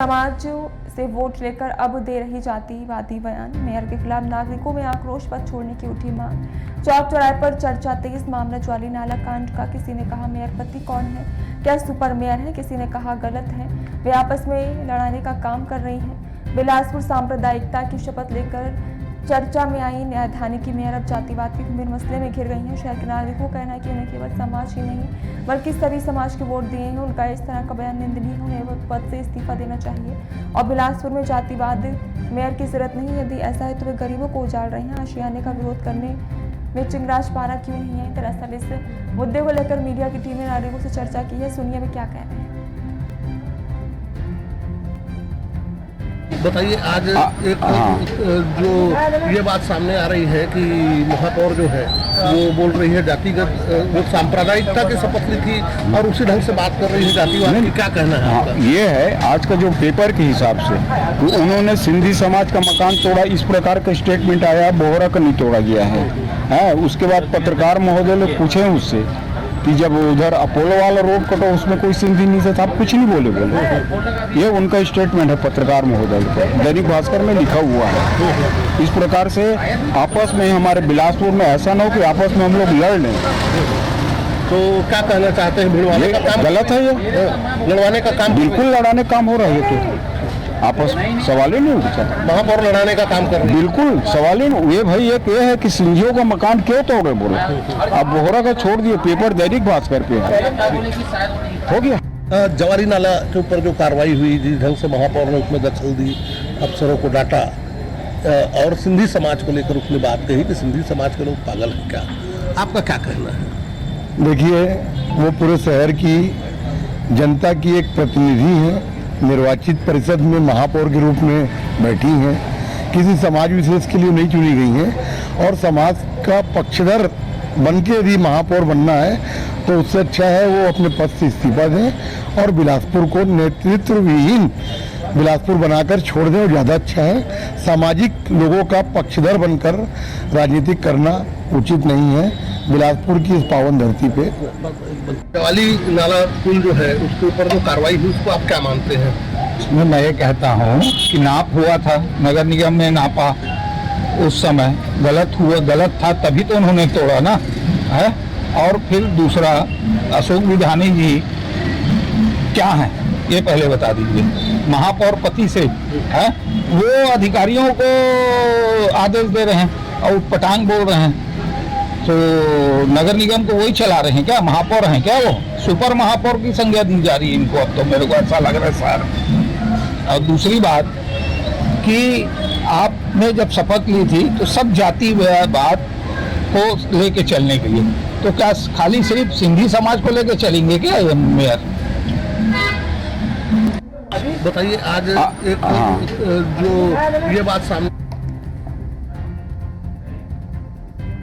समाज से वोट लेकर अब दे रही जातिवादी बयान। मेयर के खिलाफ नागरिकों में आक्रोश पथ छोड़ने की उठी मांग। चौक चौराहे पर चर्चा तेज। मामला ज्वाली नाला कांड का। किसी ने कहा मेयर पति कौन है, क्या सुपर मेयर है, किसी ने कहा गलत है, वे आपस में लड़ाने का काम कर रही हैं। बिलासपुर सांप्रदायिकता की शपथ लेकर चर्चा में आई न्यायधानी की मेयर अब जातिवाद के गंभीर मसले में घिर गई हैं। शहर के नागरिकों का कहना है कि उन्हें केवल समाज ही नहीं बल्कि सभी समाज के वोट दिए हैं। उनका इस तरह का बयान निंदनीय है। उन्हें पद से इस्तीफा देना चाहिए और बिलासपुर में जातिवाद मेयर की जरूरत नहीं। यदि ऐसा है तो वे गरीबों को उजाड़ रहे हैं। आशियाने का विरोध करने में चिंगराज पारा क्यों नहीं है। दरअसल इस मुद्दे को लेकर मीडिया की टीम ने नागरिकों से चर्चा की है। सुनिए वे क्या कह रहे हैं। बताइए, आज एक जो ये बात सामने आ रही है कि महापौर जो है वो बोल रही है जातिगत, वो सांप्रदायिकता की शपथ ली थी और उसी ढंग से बात कर रही है जातिवाद की। क्या कहना है? ये है आज का जो पेपर के हिसाब से तो उन्होंने सिंधी समाज का मकान तोड़ा, इस प्रकार का स्टेटमेंट आया। बोहरा का नहीं तोड़ा गया है। उसके बाद पत्रकार महोदय लोग पूछे उससे कि जब उधर अपोलो वाला रोड कटा उसमें कोई सिंधी नहीं था, आप कुछ नहीं बोले। ये उनका स्टेटमेंट है पत्रकार महोदय का, दैनिक भास्कर में लिखा हुआ है। इस प्रकार से आपस में हमारे बिलासपुर में ऐसा ना हो कि आपस में हम लोग लड़ लें। तो क्या कहना चाहते हैं? भिड़वाने का काम गलत है, ये लड़वाने का काम बिल्कुल लड़ाने का काम हो रहा है। तो आपस सवाल ही नहीं उठता। महापौर लड़ाने का काम कर रहे हैं। बिल्कुल सवाल ही नहीं। ये भाई एक ये है कि सिंधियों का मकान क्यों तोड़े बोले, अब बोहरा का छोड़ दिए, पेपर दैनिक भास्कर पे हो गया। ज्वाली नाला के ऊपर जो कार्रवाई हुई, जिस ढंग से महापौर ने उसमें दखल दी, अफसरों को डांटा और सिंधी समाज को लेकर उसने बात कही कि सिंधी समाज के लोग पागल हैं क्या, आपका क्या कहना है? देखिए, वो पूरे शहर की जनता की एक प्रतिनिधि है, निर्वाचित परिषद में महापौर के रूप में बैठी हैं, किसी समाज विशेष के लिए नहीं चुनी गई हैं और समाज का पक्षधर बन के यदि महापौर बनना है तो उससे अच्छा है वो अपने पद से इस्तीफा दें और बिलासपुर को नेतृत्व विहीन बिलासपुर बनाकर छोड़ दें, वो ज़्यादा अच्छा है। सामाजिक लोगों का पक्षधर बनकर राजनीति करना उचित नहीं है बिलासपुर की इस पावन धरती पे। ज्वाली नाला पुल जो है उसके ऊपर जो कार्रवाई हुई उसको आप क्या मानते हैं? इसमें मैं ये कहता हूँ कि नाप हुआ था, नगर निगम ने नापा, उस समय गलत था तभी तो उन्होंने तोड़ा ना है। और फिर दूसरा, अशोक विधानी जी क्या हैं ये पहले बता दीजिए। महापौर पति से है, वो अधिकारियों को आदेश दे रहे हैं और पटांग बोल रहे हैं। तो नगर निगम को वही चला रहे हैं क्या? महापौर हैं क्या? वो सुपर महापौर की संज्ञा दी जा रही है इनको। अब तो मेरे को ऐसा लग रहा है सर। और दूसरी बात कि आपने जब शपथ ली थी तो सब जातिवाद को लेके चलने के लिए, तो क्या खाली सिर्फ सिंधी समाज को लेके चलेंगे क्या ये मेयर? बताइए, आज एक जो ये बात सामने